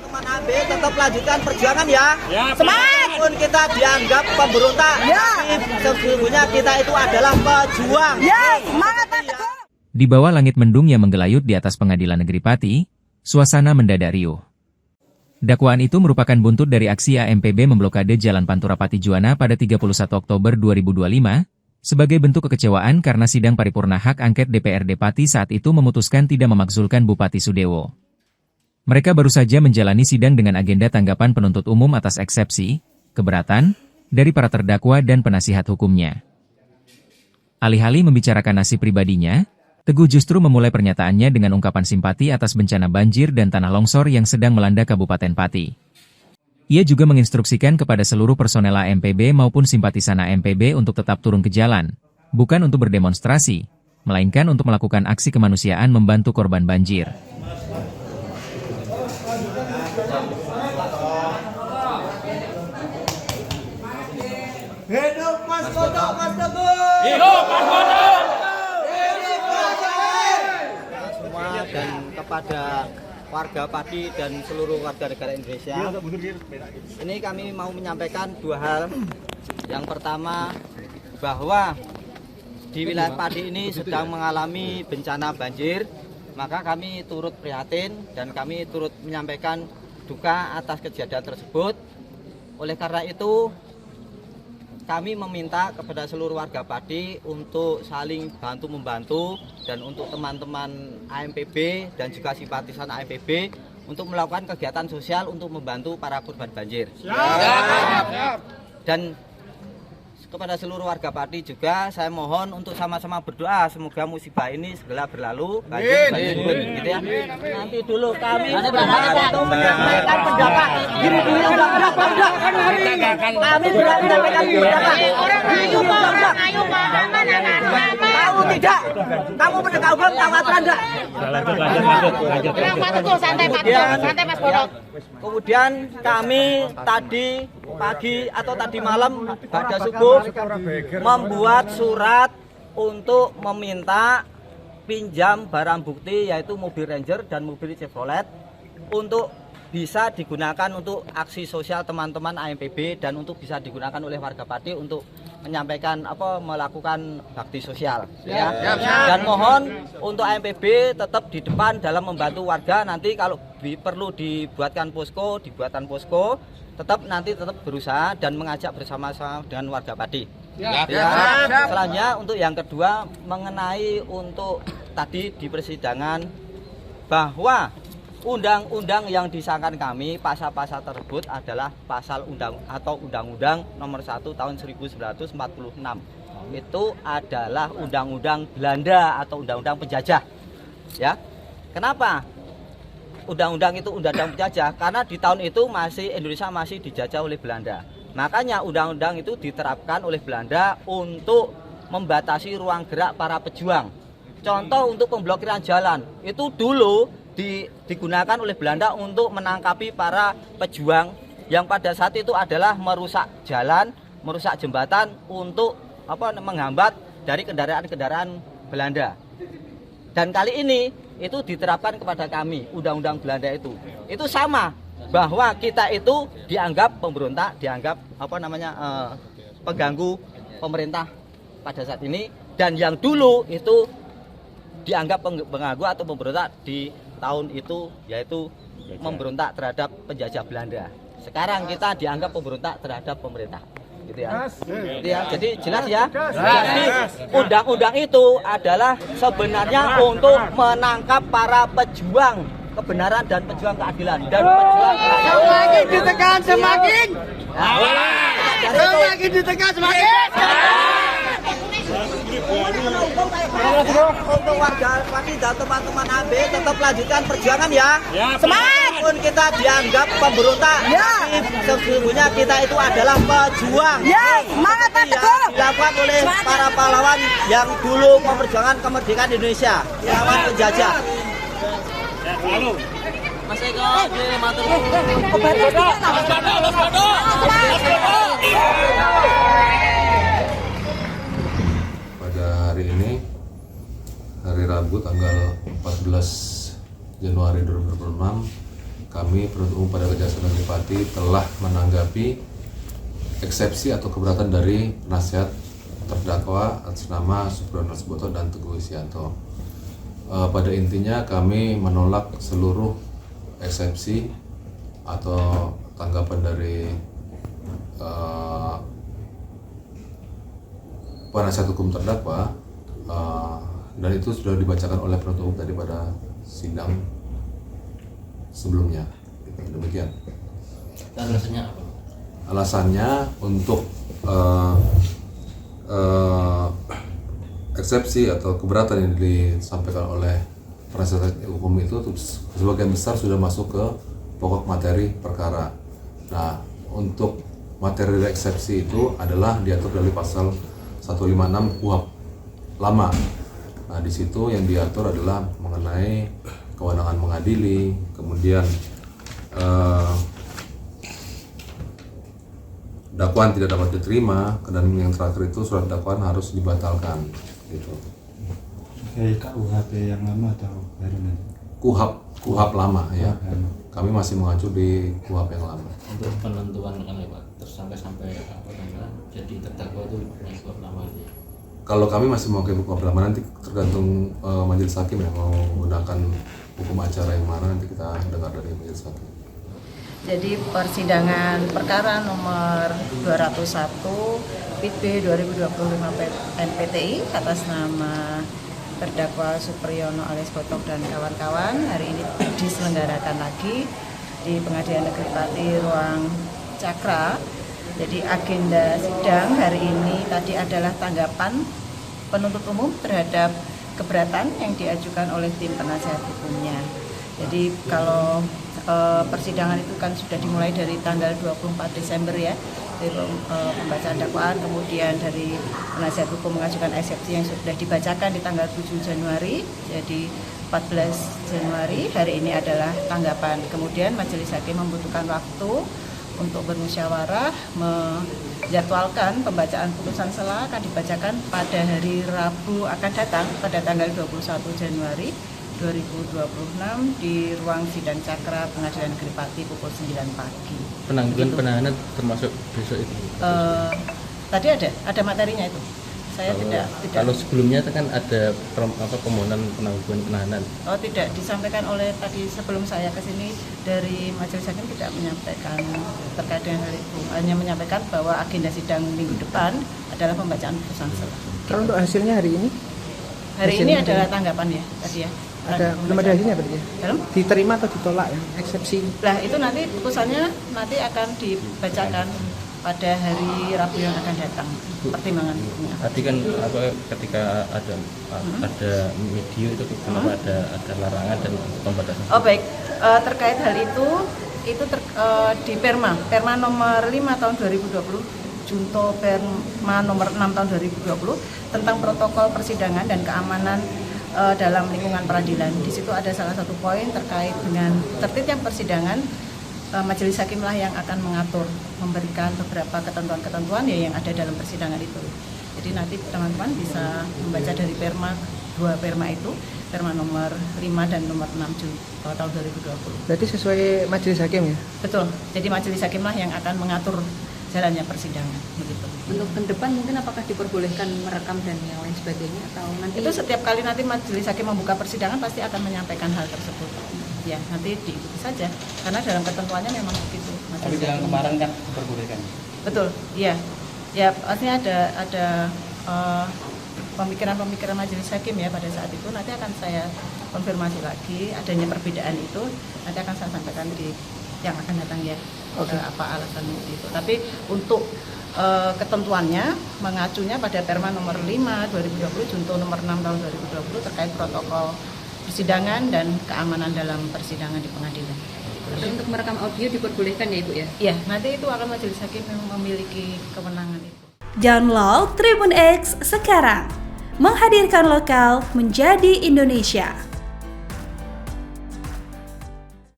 Teman AB tetap lanjutkan perjuangan ya. Semangat! Walaupun kita dianggap pemberontak, tapi sesungguhnya kita itu adalah pejuang. Semangat Pak Teguh! Di bawah langit mendung yang menggelayut di atas Pengadilan Negeri Pati, suasana mendadak riuh. Dakwaan itu merupakan buntut dari aksi AMPB memblokade Jalan Pantura Pati Juwana pada 31 Oktober 2025, sebagai bentuk kekecewaan karena sidang paripurna hak angket DPRD Pati saat itu memutuskan tidak memakzulkan Bupati Sudewo. Mereka baru saja menjalani sidang dengan agenda tanggapan penuntut umum atas eksepsi, keberatan, dari para terdakwa dan penasihat hukumnya. Alih-alih membicarakan nasib pribadinya, Teguh justru memulai pernyataannya dengan ungkapan simpati atas bencana banjir dan tanah longsor yang sedang melanda Kabupaten Pati. Ia juga menginstruksikan kepada seluruh personel AMPB maupun simpatisan AMPB untuk tetap turun ke jalan, bukan untuk berdemonstrasi, melainkan untuk melakukan aksi kemanusiaan membantu korban banjir. Hidup Mas Foto, Mas Teguh! Hidup Mas Foto! Semua dan kepada warga Pati dan seluruh warga negara Indonesia. Ini kami mau menyampaikan dua hal. Yang pertama, bahwa di wilayah Pati ini sedang mengalami bencana banjir, maka kami turut prihatin dan kami turut menyampaikan duka atas kejadian tersebut. Oleh karena itu, kami meminta kepada seluruh warga Pati untuk saling bantu-membantu dan untuk teman-teman AMPB dan juga simpatisan AMPB untuk melakukan kegiatan sosial untuk membantu para korban banjir. Dan kepada seluruh warga Pati juga saya mohon untuk sama-sama berdoa semoga musibah ini segera berlalu, banjir gitu ya. Nanti dulu kami untuk menyampaikan pendapat. Gini dulu kami sudah menyampaikan pendapat. Tahu tidak? Kamu penegak hukum tahu aturan enggak? Santai Mas Bodok. Kemudian kami tadi pagi atau tadi malam pada subuh membuat surat untuk meminta pinjam barang bukti yaitu mobil Ranger dan mobil Chevrolet untuk bisa digunakan untuk aksi sosial teman-teman AMPB dan untuk bisa digunakan oleh warga Pati untuk menyampaikan melakukan bakti sosial ya. Dan mohon untuk AMPB tetap di depan dalam membantu warga. Nanti kalau perlu dibuatkan posko, tetap berusaha dan mengajak bersama-sama dengan warga Pati. Selanjutnya untuk yang kedua mengenai untuk tadi di persidangan bahwa undang-undang yang disahkan kami, pasal-pasal tersebut adalah pasal undang-undang nomor 1 tahun 1946. Itu adalah undang-undang Belanda atau undang-undang penjajah. Ya. Kenapa? Undang-undang itu undang-undang penjajah karena di tahun itu Indonesia masih dijajah oleh Belanda. Makanya undang-undang itu diterapkan oleh Belanda untuk membatasi ruang gerak para pejuang. Contoh untuk pemblokiran jalan, itu dulu digunakan oleh Belanda untuk menangkapi para pejuang yang pada saat itu adalah merusak jalan, merusak jembatan untuk menghambat dari kendaraan-kendaraan Belanda. Dan kali ini itu diterapkan kepada kami, undang-undang Belanda itu. Itu sama, bahwa kita itu dianggap pemberontak, dianggap pengganggu pemerintah pada saat ini, dan yang dulu itu dianggap pengganggu atau pemberontak di tahun itu yaitu memberontak terhadap penjajah Belanda. Sekarang kita dianggap pemberontak terhadap pemerintah. Gitu ya. Jadi jelas ya. Jadi undang-undang itu adalah sebenarnya untuk menangkap para pejuang kebenaran dan pejuang keadilan dan pejuang Semakin ditekan semakin. Semakin ditekan semakin. Untuk warga Pati dan teman-teman AB tetap lanjutkan perjuangan ya. Semangat! Walaupun kita dianggap pemberontak, tapi sesungguhnya kita itu adalah pejuang. Semangat Pak Teguh! Dilakukan oleh para pahlawan yang dulu memperjuangkan kemerdekaan Indonesia, lawan penjajah. Mas Eko, matur Pada hari ini, hari Rabu tanggal 14 Januari 2026, kami penuntut umum pada Kejaksaan Negeri Pati telah menanggapi eksepsi atau keberatan dari penasihat terdakwa atas nama Supriyono Lesboto dan Teguh Wisianto. Pada intinya kami menolak seluruh eksepsi atau tanggapan dari penasihat hukum terdakwa, dan itu sudah dibacakan oleh penuntut umum tadi pada sidang sebelumnya. Demikian. Dan alasannya apa? Alasannya untuk eksepsi atau keberatan yang disampaikan oleh penasihat hukum itu sebagian besar sudah masuk ke pokok materi perkara. Nah, untuk materi dari eksepsi itu adalah diatur dari pasal 156 KUHP lama. Nah, di situ yang diatur adalah mengenai kewenangan mengadili, kemudian dakwaan tidak dapat diterima, dan yang terakhir itu surat dakwaan harus dibatalkan. Gitu. KUHP yang lama atau baru nanti? KUHP lama ya. Kami masih mengacu di KUHP yang lama. Untuk penentuan kan ya Pak, sampai apa namanya jadi terdakwa itu KUHP lama itu. Kalau kami masih mau ke KUHP lama, nanti tergantung majelis hakim yang mau menggunakan hukum acara yang mana, nanti kita dengar dari majelis hakim. Jadi persidangan perkara nomor 201 PIT 2025 MPTI atas nama terdakwa Supriyono alias Botok dan kawan-kawan hari ini diselenggarakan lagi di Pengadilan Negeri Pati Ruang Cakra. Jadi agenda sidang hari ini tadi adalah tanggapan penuntut umum terhadap keberatan yang diajukan oleh tim penasihat hukumnya. Jadi kalau persidangan itu kan sudah dimulai dari tanggal 24 Desember ya, dari pembacaan dakwaan, kemudian dari penasihat hukum mengajukan eksepsi yang sudah dibacakan di tanggal 7 Januari, jadi 14 Januari hari ini adalah tanggapan. Kemudian majelis hakim membutuhkan waktu untuk bermusyawarah, menjadwalkan pembacaan putusan sela akan dibacakan pada hari Rabu akan datang pada tanggal 21 Januari 2026 di ruang sidang Cakra Pengadilan Negeri Pati pukul 9 pagi. Penangguhan penahanan termasuk besok itu? Tadi ada materinya itu. Saya tidak. Kalau sebelumnya kan ada permohonan penangguhan penahanan. Oh tidak, disampaikan oleh tadi sebelum saya ke sini dari majelis hakim tidak menyampaikan terkait dengan hal itu. Hanya menyampaikan bahwa agenda sidang minggu depan adalah pembacaan putusan sela. Kalau untuk hasilnya hari ini? Hari ini adalah tanggapan ya tadi ya. Belum ada hasilnya berarti ya? Belum? Diterima atau ditolak ya? Eksepsi. Lah itu nanti putusannya nanti akan dibacakan pada hari Rabu yang akan datang, pertimbangan hukumnya. Tadi kan ketika ada video itu kenapa ada larangan dan pembatasan? Oh baik, terkait hal itu di Perma nomor 5 tahun 2020, Junto Perma nomor 6 tahun 2020 tentang protokol persidangan dan keamanan dalam lingkungan peradilan. Di situ ada salah satu poin terkait dengan tertibnya persidangan. Majelis hakimlah yang akan mengatur, memberikan beberapa ketentuan-ketentuan ya yang ada dalam persidangan itu. Jadi nanti teman-teman bisa membaca dari dua perma itu, perma nomor 5 dan nomor 6 tahun 2020. Berarti sesuai majelis hakim ya? Betul. Jadi majelis hakimlah yang akan mengatur jalannya persidangan begitu. Untuk ke depan mungkin apakah diperbolehkan merekam dan yang lain sebagainya atau nanti itu setiap kali nanti majelis hakim membuka persidangan pasti akan menyampaikan hal tersebut. Ya, nanti diikuti saja karena dalam ketentuannya memang begitu. Tapi yang kemarin kan diperbolehkan. Betul, iya. Ya, artinya ada pemikiran-pemikiran majelis hakim ya pada saat itu nanti akan saya konfirmasi lagi adanya perbedaan itu nanti akan saya sampaikan di yang akan datang ya. Apa alasannya itu. Tapi untuk ketentuannya mengacunya pada Perma nomor 5 2020 Junto nomor 6 tahun 2020 terkait protokol persidangan dan keamanan dalam persidangan di pengadilan. Tapi untuk merekam audio diperbolehkan ya Ibu ya? Iya, nanti itu akan majelis hakim yang memiliki kewenangan itu. Download Tribun X sekarang, menghadirkan lokal menjadi Indonesia.